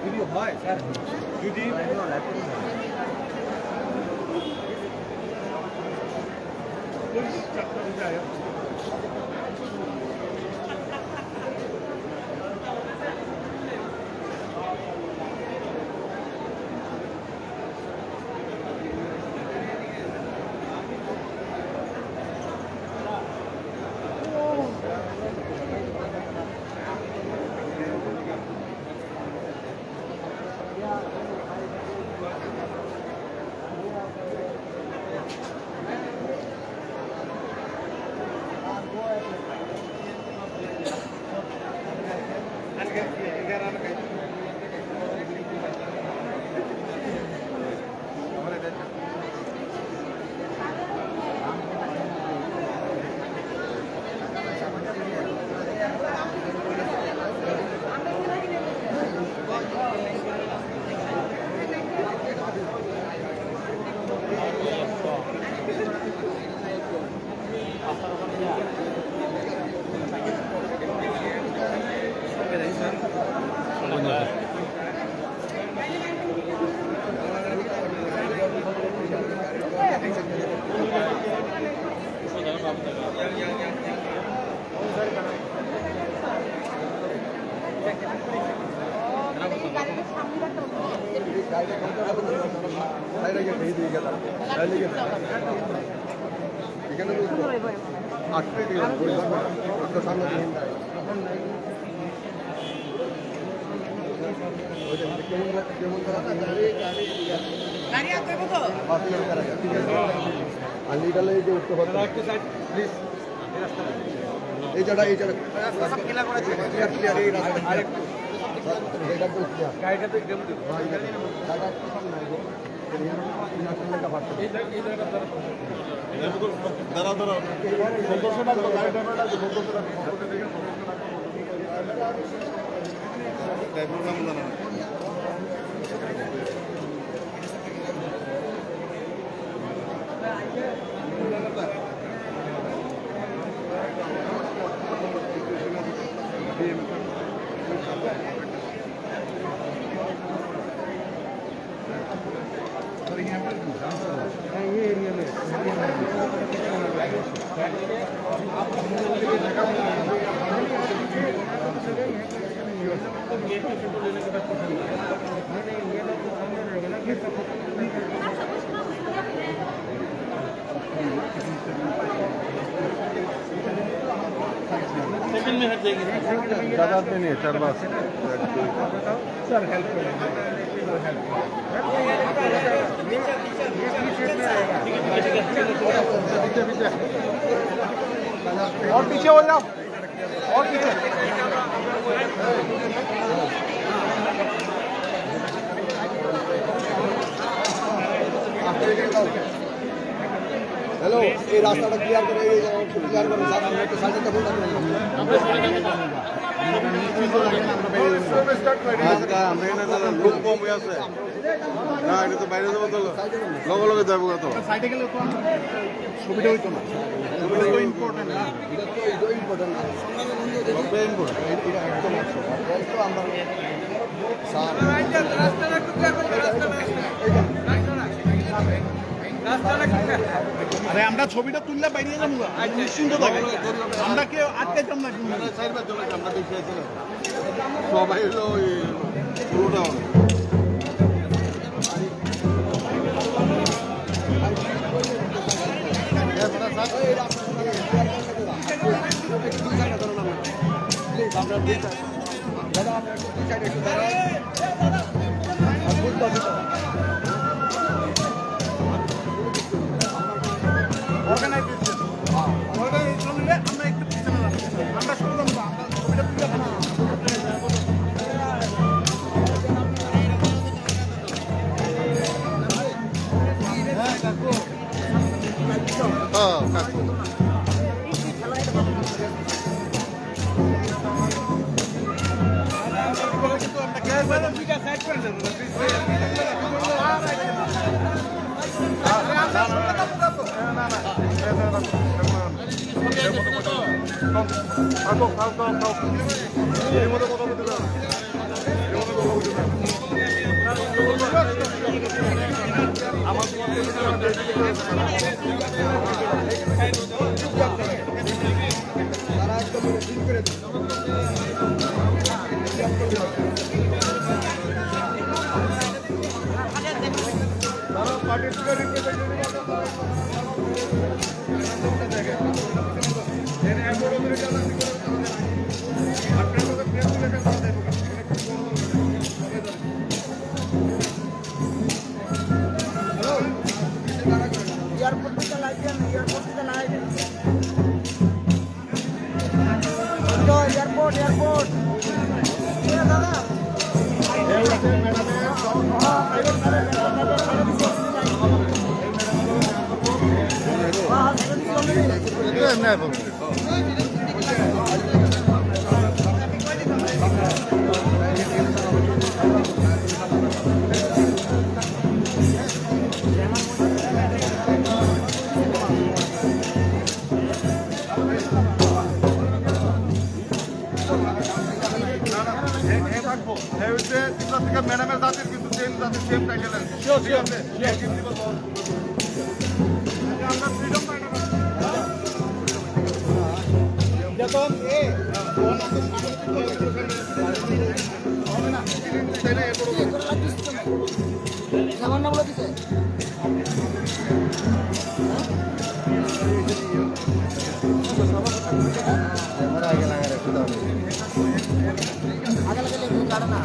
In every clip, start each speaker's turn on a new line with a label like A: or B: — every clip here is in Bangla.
A: ভিডিও হয় স্যার যদি এই জায়গা ज़्यादा में नहीं है चार बार सर हेल्प और पीछे हो जाओ और पीछे हेलो ये रास्ता क्लियर करो क्लियर करो साढ़े तक লোক কম হয়ে আছে না এটা তো বাইরে যাবো তো লগে লগে যাবো তো সাইডে গেলে তো ছবিটা হইতো না ছবিটা তো ইম্পর্টেন্ট না এটা তো এটা ইম্পর্টেন্ট না সবই ইম্পর্টেন্ট এটা একদম আছে তো আমরা রাস্তাটা একটু ক্লিয়ার করো আরে আমরা ছবিটা তুললে বাইরে যাবো নিশ্চিন্ত থাকে আমরা কেউ আটকাইতাম না আমরা দেখে সবাই হলো ওই পুরোটা না
B: এয়ারপোর্ট এয়ারপোর্ট দাদা
A: ম্যাডামের জাতির কিন্তু সেম জাতির সেম টাইটেল আছে ঠিক আছে আমরা ফ্রিডম পাই না যখন এ
B: আমার নাম বলে দিছে আগে লাগারে আগে লাগালে কাটা না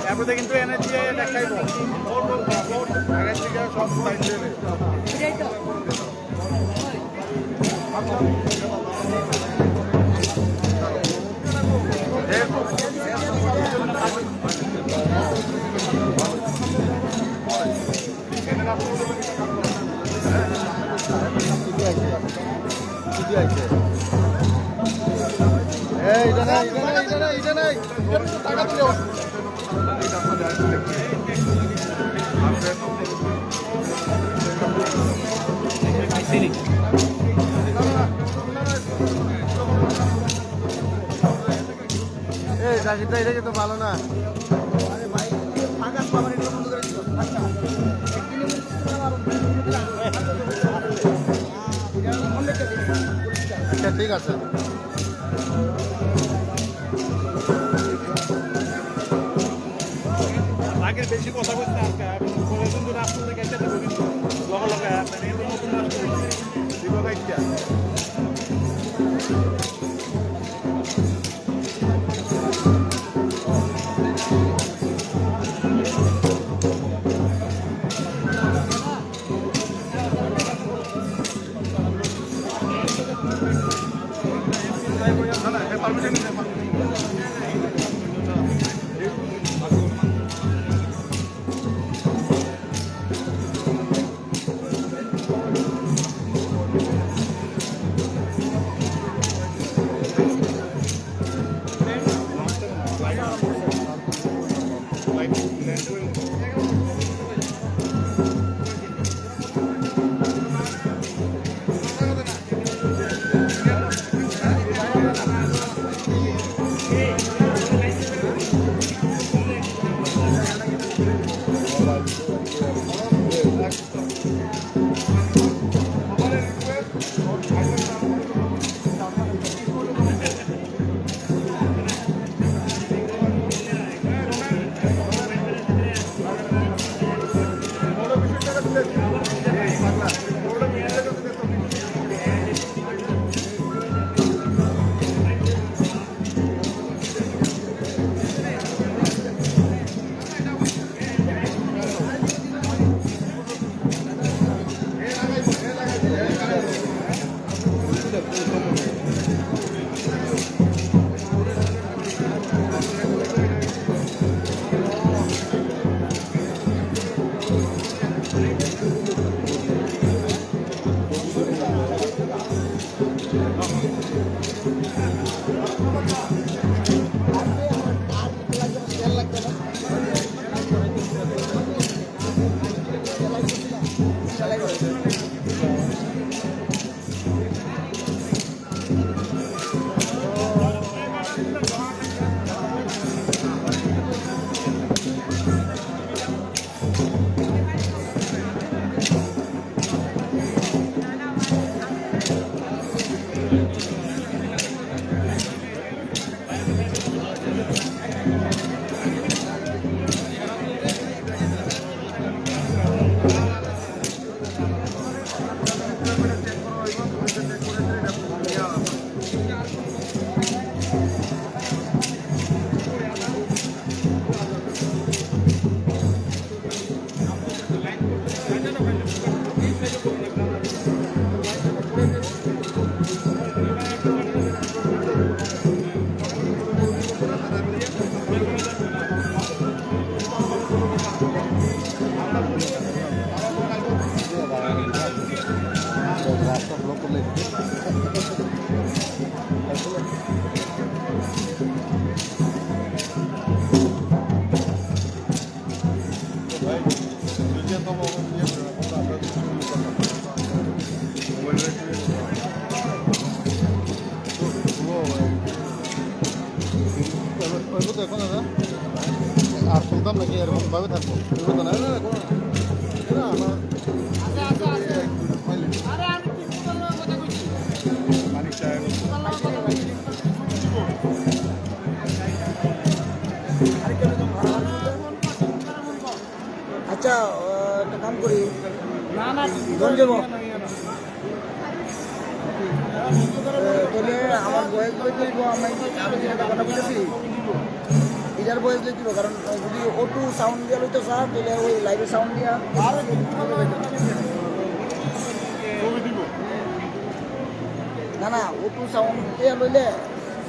A: এরপরে কিন্তু এনার্জি দেখাইব আগের থেকে সব সাইড দেবে
B: এটা নাই টাকা দিও এই চাকরিটা এটা কিন্তু ভালো না আচ্ছা ঠিক আছে
A: আগের বেশি কথা বলতে কিন্তু রাস্তা গেছে লগে লগে নতুন রাস্তা কথা ইয়ে করে রাখবো, আমরা মোবাইল ওইব তো এখন দাদা আর শুনতাম নাকি এরকম ভাবে থাকবো ওইব তো না আমার মানিক সাহেব
C: আচ্ছা একটা কাম করি ধরে যাবো তাহলে আমার বয়স লিখবো আমি যেটা কথা বলেছি এটার বয়স লিখবো কারণ যদি ওটু সাউন্ড দিয়ে লইতো স্যার তাহলে ওই লাইভে সাউন্ড দিয়া না না ওটু সাউন্ড দিয়ে লইলে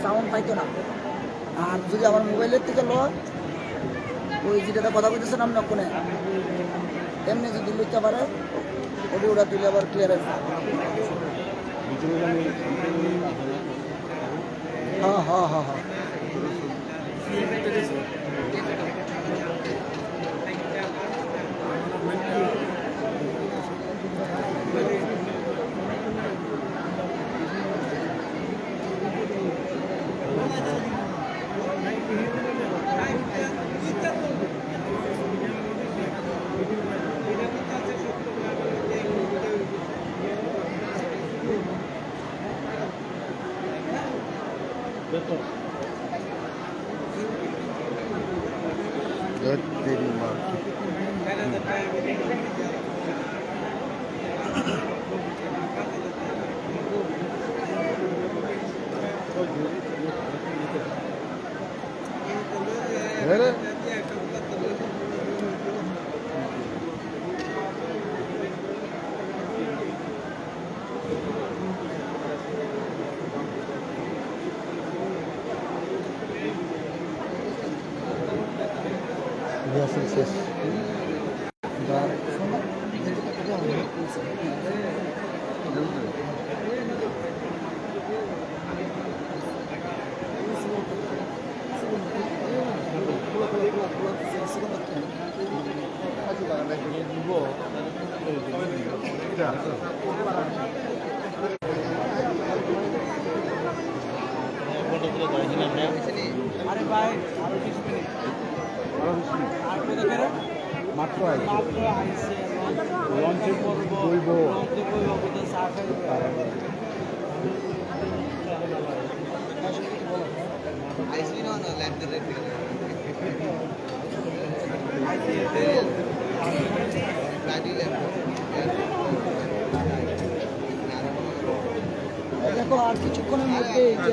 C: সাউন্ড পাইতো না আর যদি আমার মোবাইলের থেকে ল ওই যেটাতে কথা বলতেছেন আপনি ওখানে এমনি যদি লিখতে পারে ওটি ওটা তুলে আবার ক্লিয়ার আছে হ্যাঁ হ্যাঁ হ্যাঁ হ্যাঁ
A: तेरी माँ अरे শেষ
C: আরে ভাই আরো কিছু মিনিট আর কত করে
A: মাত্র
C: মাত্র আইছে লঞ্চে করব
A: বইব
C: লঞ্চে করব কত সাফ আইসি না না ল্যান্ডার রেট আইসি গাড়ি দেখো আর কিছুক্ষণের মধ্যে যে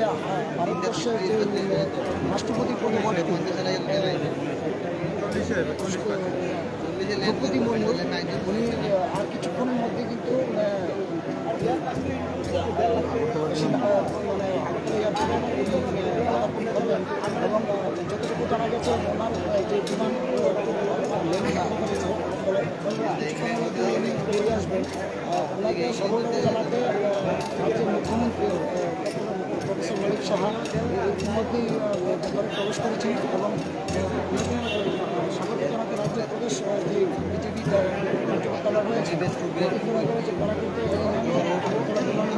C: ভারতবর্ষের যে রাষ্ট্রপতি পরিবর্তন দ্রৌপদী মুর্মু উনি আর কিছুক্ষণের মধ্যে কিন্তু এবং যতটুকু জানা গেছে ওনার যে বিমান বেরিয়ে আসবেন ওনাকে সকলকে জানাতে রাজ্যের মুখ্যমন্ত্রী প্রফেসর মলিক সাহা ইতিমধ্যেই ভেতরে প্রবেশ করেছেন এবং স্বাগত জানাতে রাজ্যের প্রদেশ যে বিজেপি কার্যকর্তারা রয়েছে তারা কিন্তু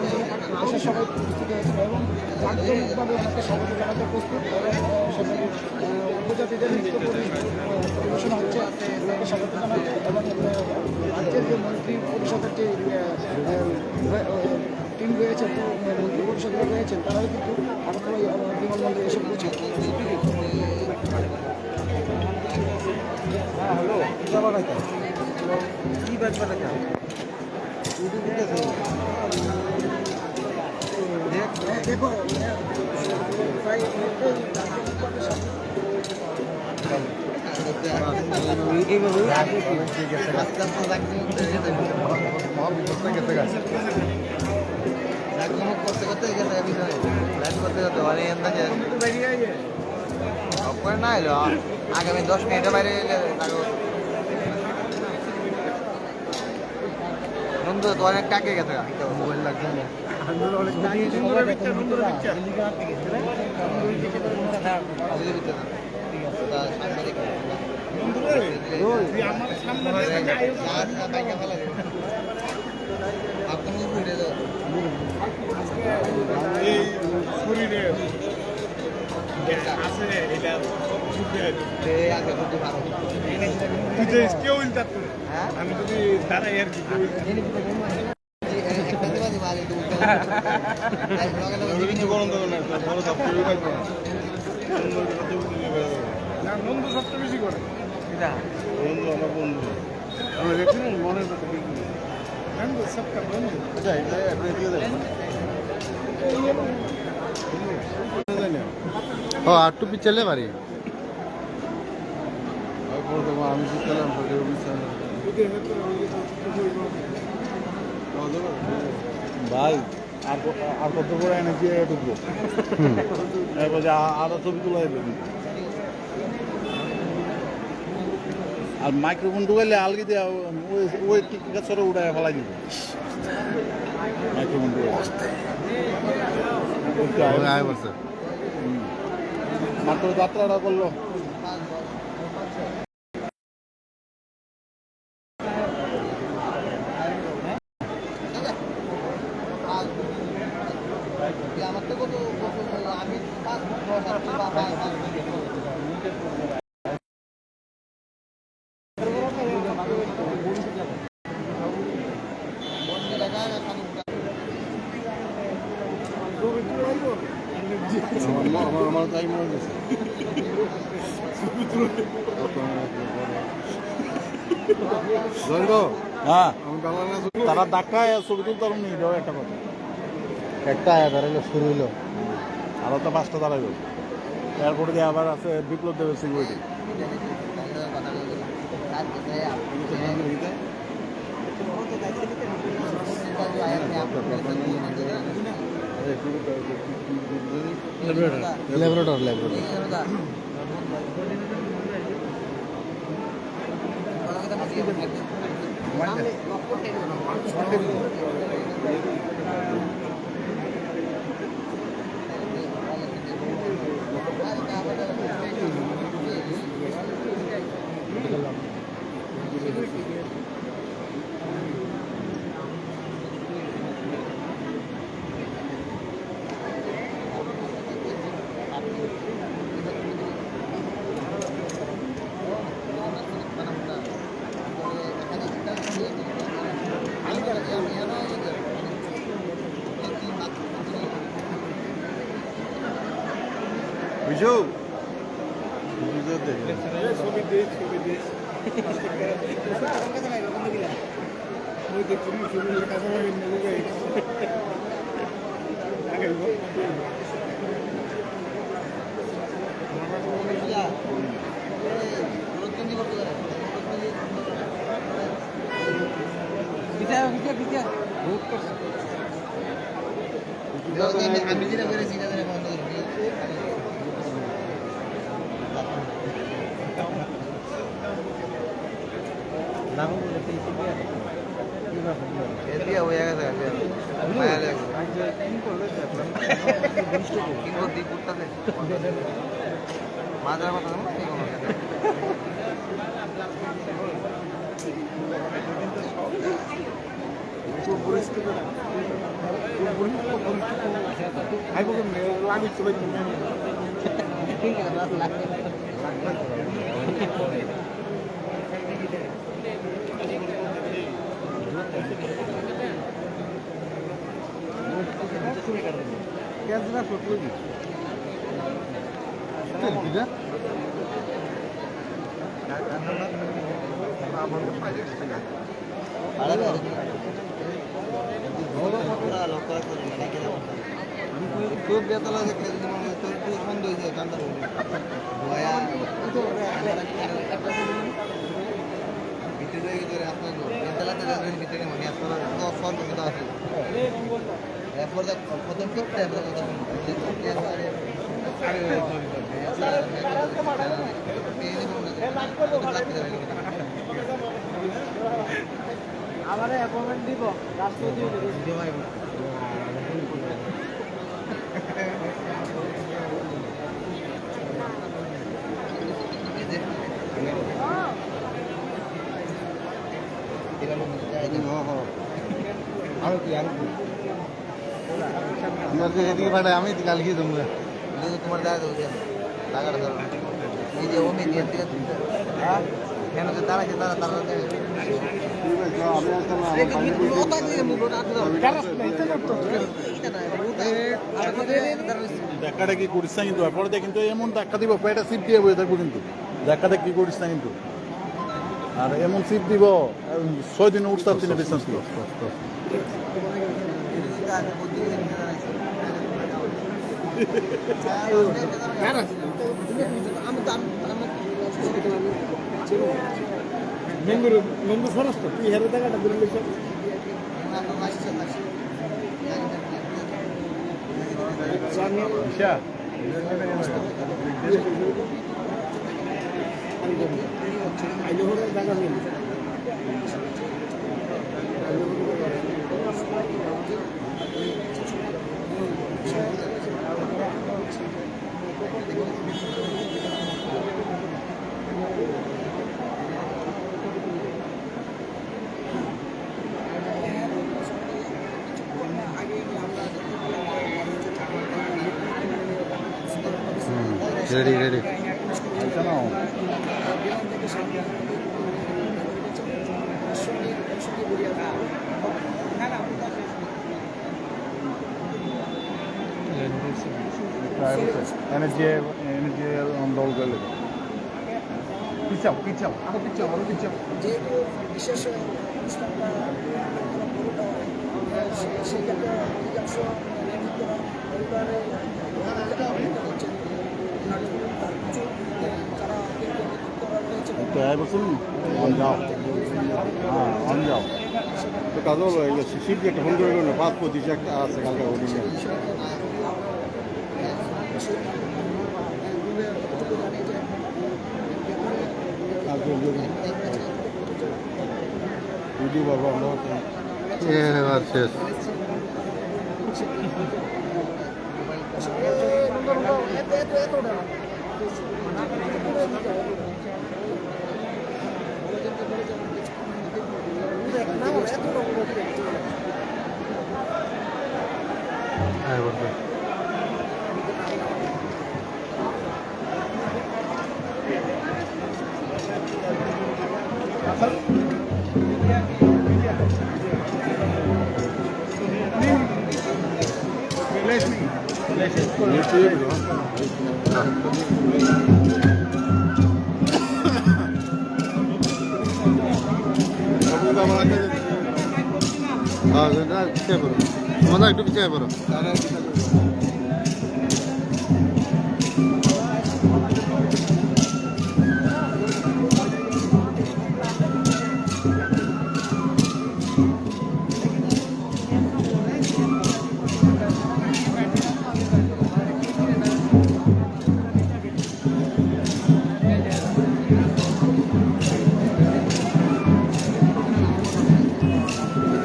C: দেশের সবাই উপস্থিত হয়েছিল এবং জাঁকজমকভাবে ওনাকে স্বাগত জানাতে প্রস্তুত এবং সেখানে উপজাতিদের নৃত্য পরিবেশন হচ্ছে ওনাকে স্বাগত জানাতে এবং রাজ্যের যে মন্ত্রী পরিষদের যে টিম রয়েছে মন্ত্রী পরিষদরা রয়েছেন তারাও কিন্তু আগরতলা বিমানবন্দরে এসে পৌঁছে হ্যাঁ হ্যালো কী ব্যাপার দেখো প্রায় করতে করতে গেছে করতে করতে অনেক না এলো আগামী 10 মিনিটের বাইরে এলে বন্ধু তো অনেক টাকে গেছে মোবাইল লাগছে না
A: এই শরীরে আছে এটা কেউ আমি যদি দাঁড়াই আর কি বন্ধু সবচেয়ে বেশি করে বন্ধু আমার বন্ধু আমরা দেখছি না মনের কথা বন্ধু সবটা বন্ধু আচ্ছা এটা আপনি দিয়ে দেবেন
B: ও আর একটু পিছলে পারি
A: আমি শিখলাম ভাই আর কত করে এনেছি ঢুকবো এরপর আরো ছবি তোলা দেবেন আর মাইক্রোফোন ঢুকাইলে আলগি দিয়ে ওই গাছরে উড়ায় ফেলাই দিব মাইক্রোফোন
B: আয় বলছে
A: মাত্র যাত্রাটা করলো আমার তাই মনে হচ্ছে হ্যাঁ তারা ধাক্কায় ছবি তুলতে পারেনি এটাও একটা কথা
B: একটা আয়া দাঁড়াইলো শুরু হইলো
A: আরও তো 5টা দাঁড়াইল এয়ারপোর্টে দিয়ে আবার আছে বিপ্লব দেবের সিকিউরিটি
B: ল্যাবরেটর
A: বুঝো
C: আমি যেটা করেছি বন্ধ মাদার কথা খুব বেতলা দেখলে তোর একটু বন্ধ হয়েছে কান্দার ভিতরে ভিতরে আপনার বেতলাতে যাবেন ভিতরে মানে আপনারা ফল কিন্তু আছে এরপর প্রথম করতে আমার অ্যাপয়েন্টমেন্ট দিব রাষ্ট্রপতি
B: এদিকে পাঠাই আমি কালকে তোমরা
C: তোমার দাঁড়া দেবো টাকাটা ধরো এই যে ওমি দিয়ে থেকে কেন যে দাঁড়াচ্ছে তারা তারা
A: ধাক্কাটা কি করিস না কিন্তু পরে কিন্তু এমন ধাক্কা দিব পেটা সিপ দিয়ে বয়ে থাকবো কিন্তু ধাক্কাটা কি করিস না কিন্তু আর এমন সিপ দিব 6 দিনে উঠতে পারছি না ডিস্টেন্স
B: মেঙ্গু ফরস তো তুই হেরে টাকাটা ধরে লিখে
A: ঈশা
B: আইলে হরে টাকা নেই
D: রেডি রেডি
A: এনার্জি অন্দল গেলে পিছাও পিছাও আরো পিছাও আরো পিছাও
C: যেহেতু বিশেষ অনুষ্ঠানটা সেক্ষেত্রে অধিকাংশ পরিবারের
A: তো এক বছর অন যাও হ্যাঁ অন যাও তো কাজ হলো এগুলো শিবকে একটা ফোন করে গেলো 5-25 একটা আছে কালকে ওটি ভিডিও বাবা আমরা
D: এবার শেষ হ্যাঁ বলবে হ্যাঁ পিছিয়ে পড়ো তোমাদের একটু পিছিয়ে পড়ো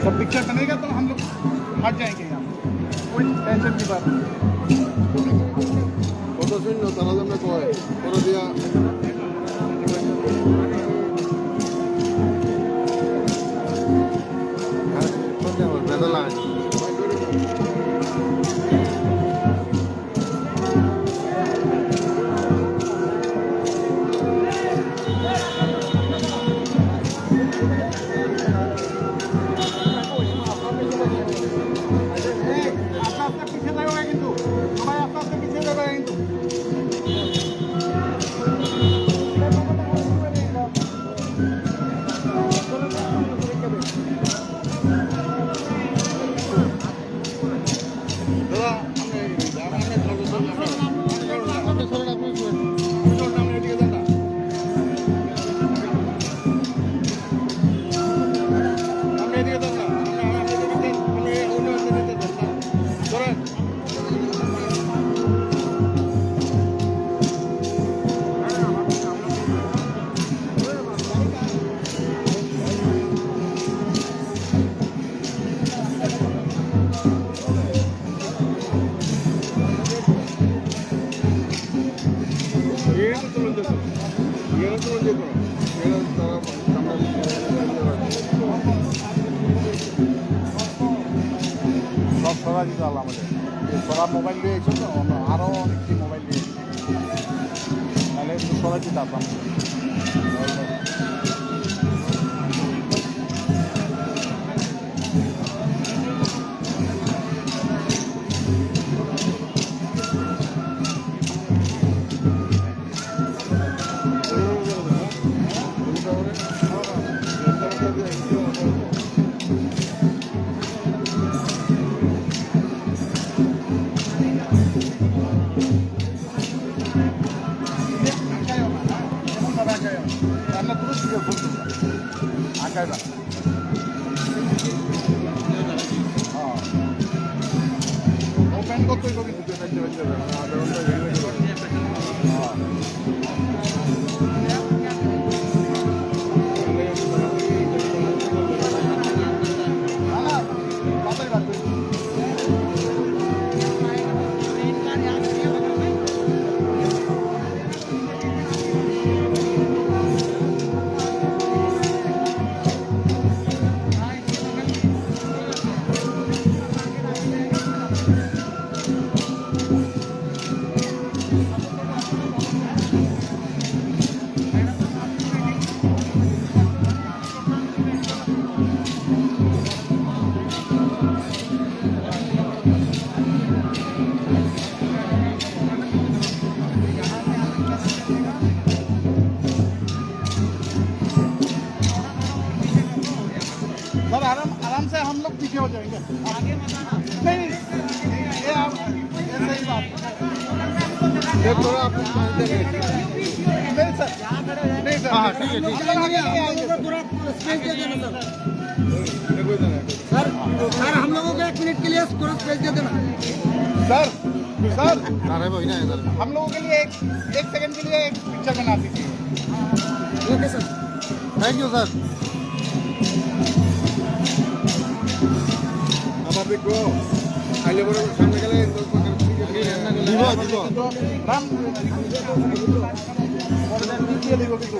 A: सब पिक्चर बनेगा तो हम लोग हट जाएंगे यहाँ कोई टेंशन की बात नहीं
B: কত শূন্য তারা জন্য কয় করে দিয়া
D: বেদা লাগে
A: पीछे लगोगे किंतु তালা দিতে হলো আমাদের সবার মোবাইল দিয়ে এসে তো আরও অনেকটি মোবাইল দিয়ে তাহলে একটু সরাই দিতে আসলাম রান্না পুরো শিখে বলতো আঁকায় না ওপেন করতে কবি দিতে পারতে পারতে মানে আধা ঘন্টা सर आराम से हम लोग पीछे हो जाएंगे आगे नहीं ये आप ऐसे ही बात
D: ये थोड़ा आप
A: नहीं सर नहीं सर
D: हाँ ठीक है ठीक
C: सर सर हम लोगों को 1 मिनट के लिए पूरा स्पेस दे देना
A: सर सर
D: है अरे भाई ना इधर
A: हम लोगों के लिए एक सेकंड के लिए एक पिक्चर बना दीजिए
C: okay sir
D: thank you sir
A: আবার দেখো আইলে বড় সামনে গেলে
D: দিব দিব
A: রাম বড়দের দিয়ে দিব কিন্তু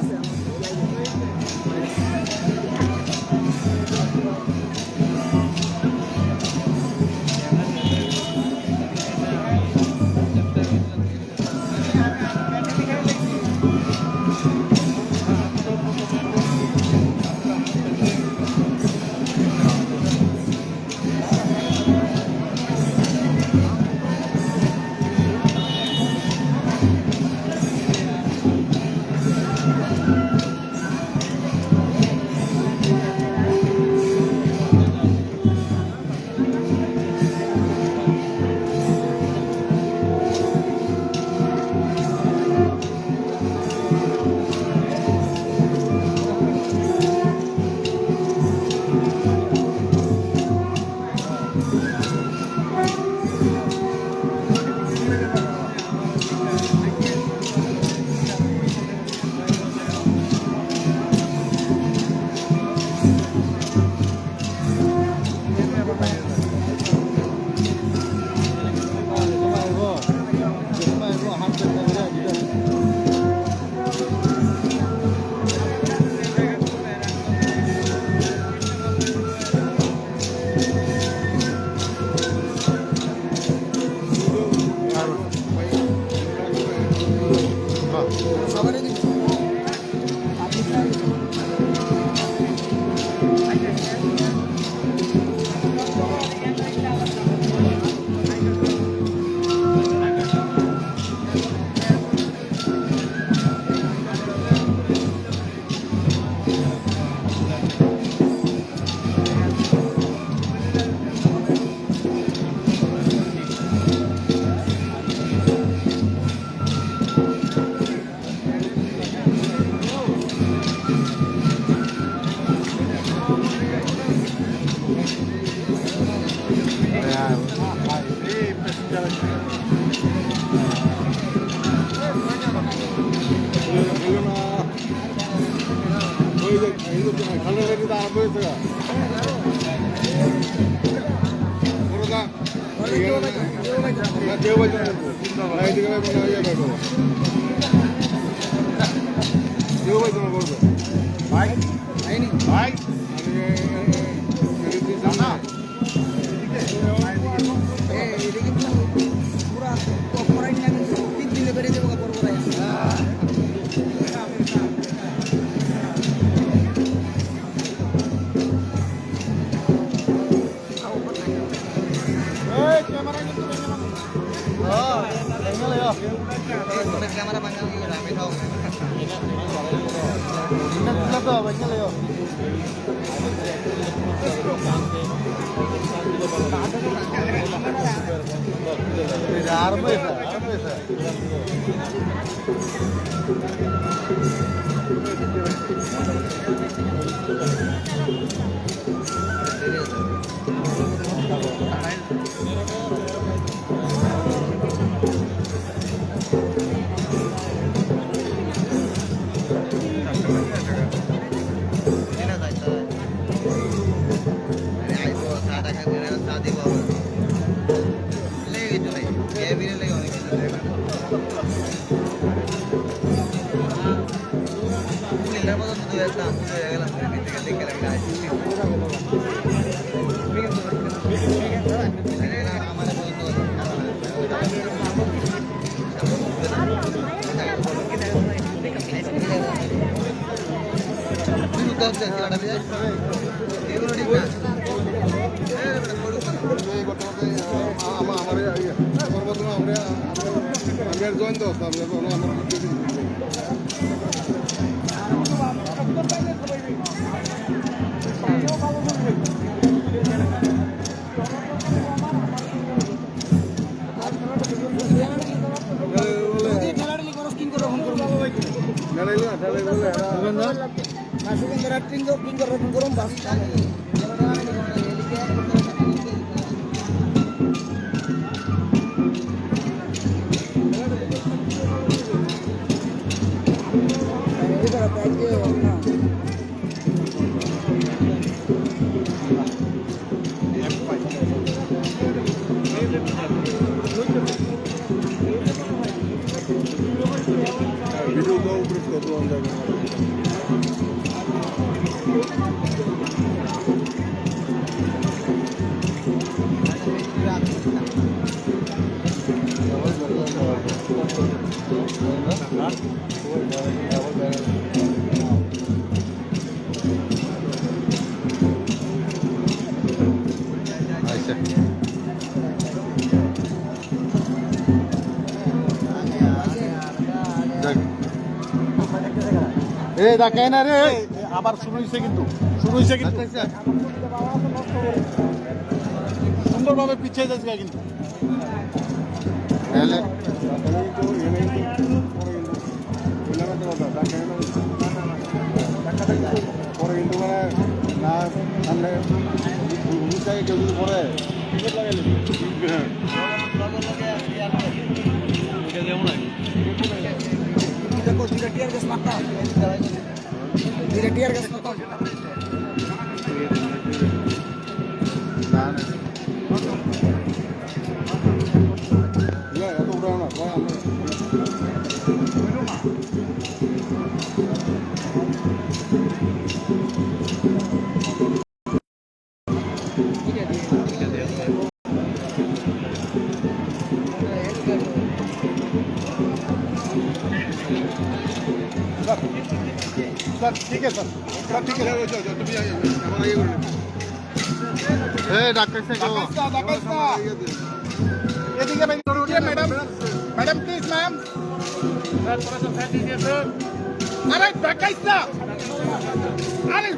A: भाई জয়েন তো ভিডিও দাও উপরে কত আন্দাজ
D: দেখায় না রে আবার শুরু হয়েছে কিন্তু সুন্দরভাবে পিছিয়ে যাচ্ছে কিন্তু
A: পরে কিন্তু মানে না সামনে কেউ যদি পরে এত উড়াও না सर ठीक है सर ठीक है
D: डॉक्टर से कहो
A: এদিকে madam madam please ma'am sir थोड़ा सा साइड दीजिए सर अरे ढकाइसा अरे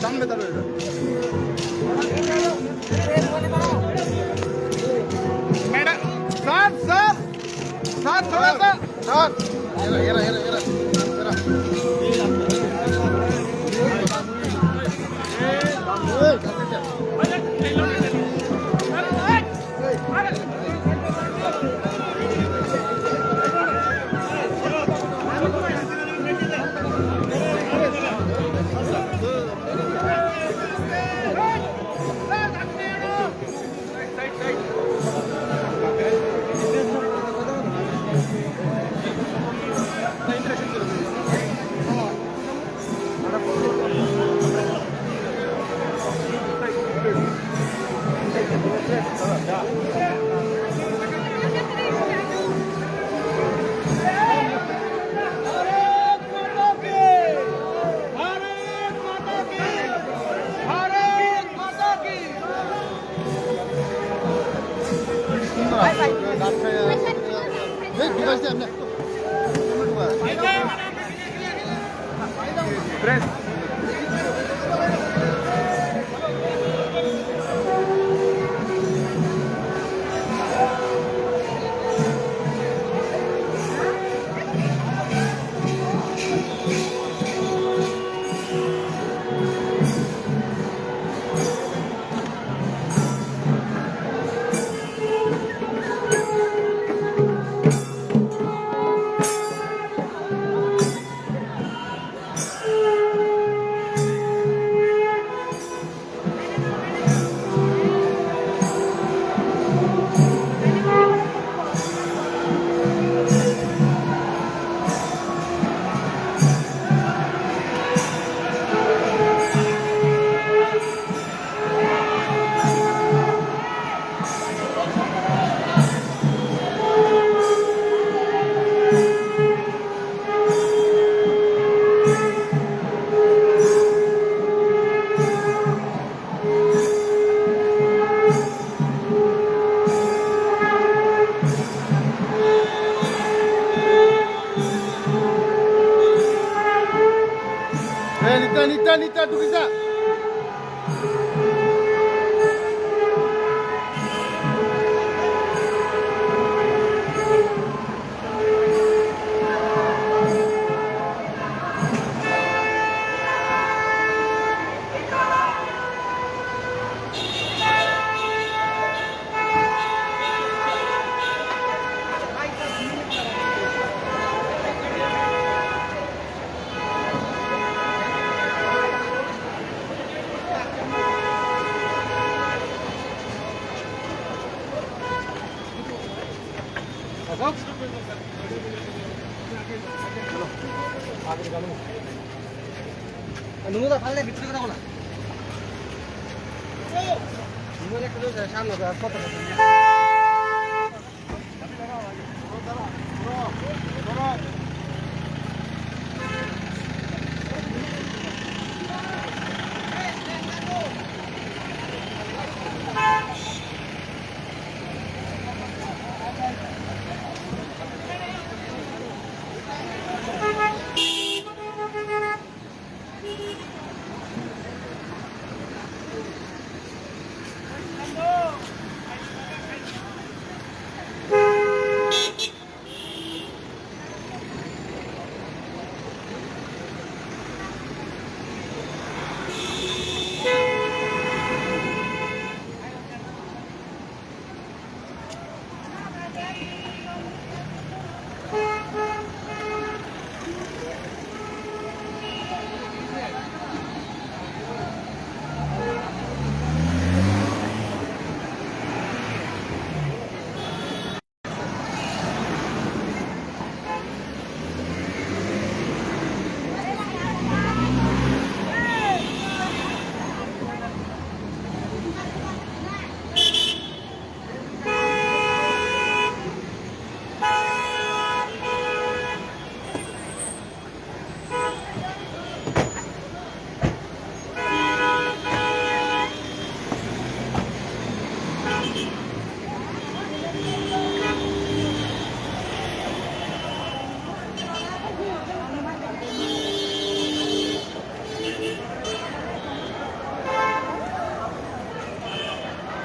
A: सामने दाঁড়ো मैडम सर सर सर थोड़ा सा सर येरा
D: নিতা ঢুকিছা
B: নুমুদা ফাললে ভিতরে কথা বলা নুমুদা একটু সামনে কত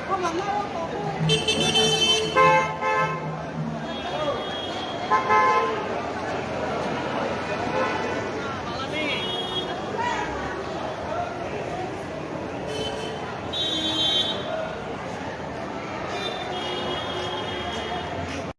C: Không lắm đâu.